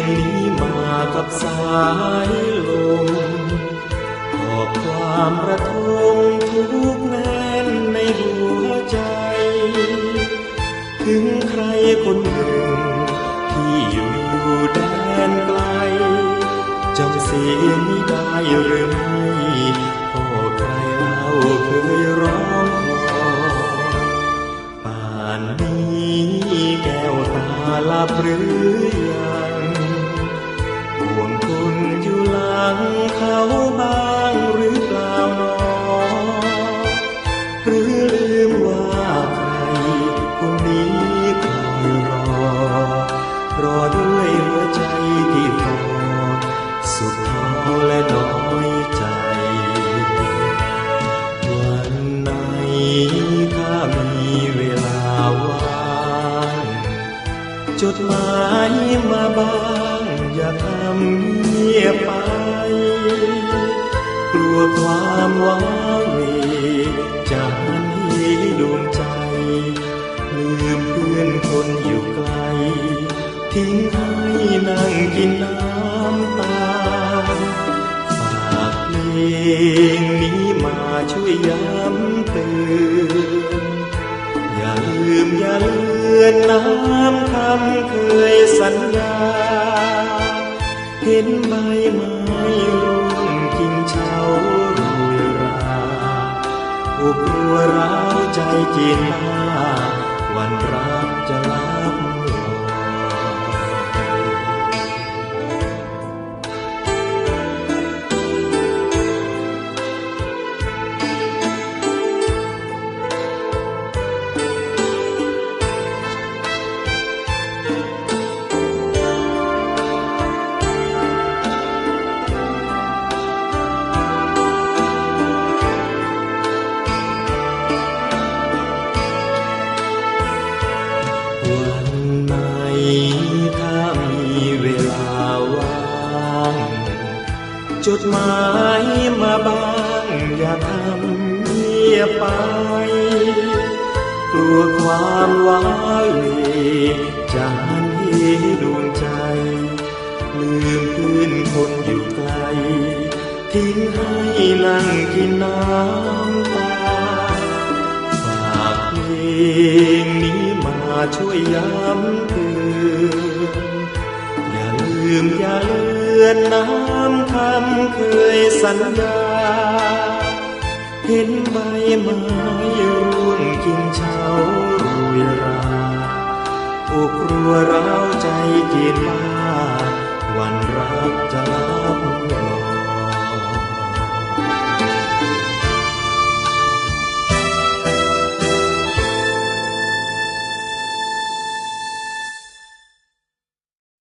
งนี้มากับสายลมหอบความระทมทุกแน่นในหัวใจถึงใครคนหนึ่งที่อยู่แดนไกลจำเสียงนี้ได้หรือไม่พ่อใครเล่าเคยร้องขอป่านนี้แก้วตาลับหรือยังห่วงคนอยู่หลังเขาบ้างหรือเปล่าหนอหรือลืมว่าใครคนนี้คอยรอด้วยหัวใจที่ฟอสุดท้อและน้อยใจวันไหนถ้ามีเวลาว่างจดหมายมาบ้างอย่าทำเงียบไปกลัวความว้าเหวจะหันเหดวงใจลืมเพื่อนคนอยู่ไกลทิ้งให้นั่งกินน้ำตาฝากเพลงนี้มาช่วยย้ำเตือนอย่าลืมอย่าเลือนน้ำคำเคยสัญญาเห็นใบไม้ร่วงกิ่งเฉาโรยราอกรัวร้าวใจจีนตาวันรักจะลับถ้ามีเวลาว่างจดหมายมาบ้างอย่าทำเงียบไปกลัวความว้าเหวจะหันเหดวงใจลืมเพื่อนคนอยู่ไกลทิ้งให้นั่งกินน้ำตาฝากเพลงนี้มาช่วยย้ำเตือนอย่าลืมอย่าเลือนน้ำคำเคยสัญญาเห็นใบไม้ร่วงกิ่งเฉาโรยราอกรัวร้าวใจเจียนบ้าวันรักจะลับ